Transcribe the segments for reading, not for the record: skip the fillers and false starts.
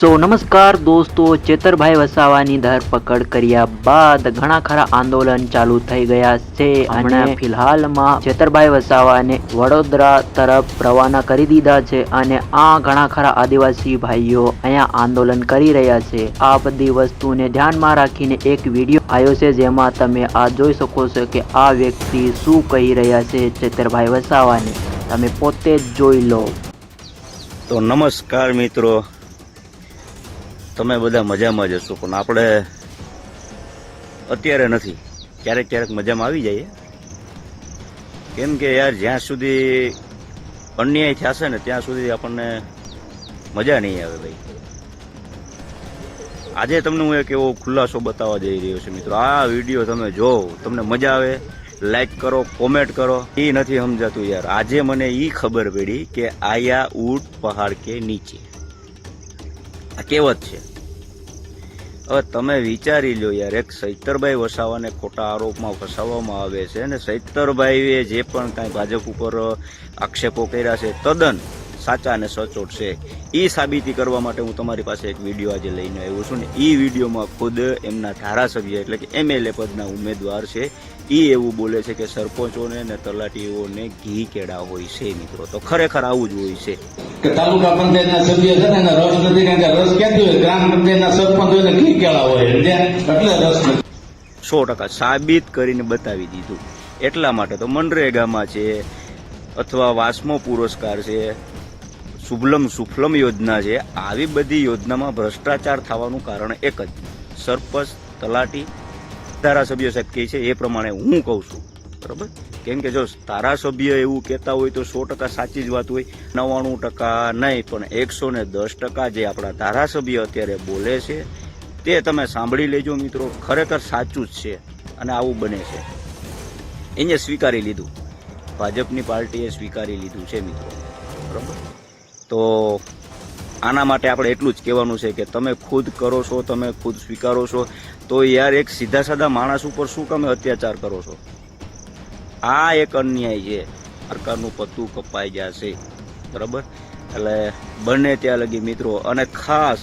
તો નમસ્કાર દોસ્તો, ચેતરભાઈ વસાવાની ધરપકડ કર્યા બાદ ઘણા ખરા આંદોલન ચાલુ થઈ ગયા છે અને ફિલહાલમાં ચેતરભાઈ વસાવાને વડોદરા તરફ રવાના કરી દીધા છે અને આ ઘણા ખરા આદિવાસી ભાઈઓ અહીંયા આંદોલન કરી રહ્યા છે। આ બધી વસ્તુને ધ્યાનમાં રાખીને એક વિડીયો આવ્યો છે જેમાં તમે આ જોઈ શકો છો કે આ વ્યક્તિ શું કહી રહ્યા છે ચેતરભાઈ વસાવાને। તમે પોતે જ જોઈ લો। તો નમસ્કાર મિત્રો, તમે બધા મજામાં જ હશો, પણ આપણે અત્યારે નથી, ક્યારેક ક્યારેક મજામાં આવી જઈએ। કેમ કે યાર જ્યાં સુધી અન્યાય થશે ને ત્યાં સુધી આપણને મજા નહીં આવે ભાઈ। આજે તમને હું એક એવો ખુલાસો બતાવવા જઈ રહ્યો છું મિત્રો। આ વિડીયો તમે જો, તમને મજા આવે, લાઈક કરો, કોમેન્ટ કરો, એ નથી સમજાતું યાર। આજે મને એ ખબર પડી કે આયા ઊંટ પહાડ કે નીચે, આ કહેવત છે। હવે તમે વિચારી લો યાર, એક ચૈતરભાઈ વસાવાને ખોટા આરોપમાં ફસાવવામાં આવે છે અને ચૈતરભાઈએ જે પણ કાંઈ ભાજપ ઉપર આક્ષેપો કર્યા છે તદ્દન સાચા અને સચોટ છે। એ સાબિતી કરવા માટે હું તમારી પાસે એક વિડીયો આજે લઈને આવ્યો છું ને એ વિડીયોમાં ખુદ એમના ધારાસભ્ય એટલે કે MLA પદના ઉમેદવાર છે એ એવું બોલે છે કે સરપંચોને ને તલાટીઓને ઘી કેળા હોય છે મિત્રો। તો ખરેખર આવું જ હોય છે કે તાલુકા પંચાયતના સભ્ય છે ને એને રસ નથી, કારણ કે રસ ક્યાંથી હોય? ગ્રામ પંચાયતના સરપંચ હોય ને ઘી કેળા હોય એટલે રસ નથી। 100% સાબિત કરીને બતાવી દીધું। એટલા માટે તો મનરેગામાં છે અથવા વાસ્મો પુરસ્કાર છે, શુભલમ સુફલમ યોજના છે, આવી બધી યોજનામાં ભ્રષ્ટાચાર થવાનું કારણ એક જ, સરપંચ તલાટી ધારાસભ્ય સાહેબ કહે છે એ પ્રમાણે હું કહું છું, બરાબર? કેમ કે જો ધારાસભ્ય એવું કહેતા હોય તો 100% સાચી જ વાત હોય, 99% નહીં પણ 110% જે આપણા ધારાસભ્ય અત્યારે બોલે છે તે તમે સાંભળી લેજો મિત્રો। ખરેખર સાચું જ છે અને આવું બને છે। એને સ્વીકારી લીધું, ભાજપની પાર્ટીએ સ્વીકારી લીધું છે મિત્રો, બરાબર? તો આના માટે આપણે એટલું જ કહેવાનું છે કે તમે ખુદ કરો છો, તમે ખુદ સ્વીકારો છો, તો યાર એક સીધા સાધા માણસ ઉપર શું તમે અત્યાચાર કરો છો? આ એક અન્યાય છે, સરકારનું પત્તું કપાઈ જશે, બરાબર? એટલે બને ત્યાં લગી મિત્રો, અને ખાસ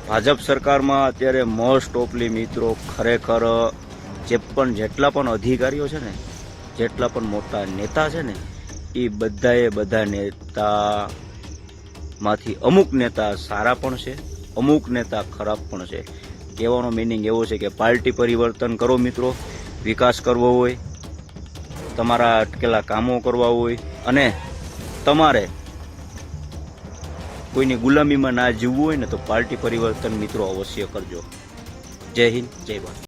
ભાજપ સરકારમાં અત્યારે મોસ્ટ ઓફલી મિત્રો ખરેખર જેટલા પણ અધિકારીઓ છે ને, જેટલા પણ મોટા નેતા છે ને, એ બધા નેતામાંથી અમુક નેતા સારા પણ છે, અમુક નેતા ખરાબ પણ છે। કહેવાનો મિનિંગ એવો છે કે પાર્ટી પરિવર્તન કરો મિત્રો, વિકાસ કરવો હોય, તમારા અટકેલા કામો કરવા હોય અને તમારે કોઈની ગુલામીમાં ના જીવવું હોય ને તો પાર્ટી પરિવર્તન મિત્રો અવશ્ય કરજો। જય હિન્દ, જય ભારત।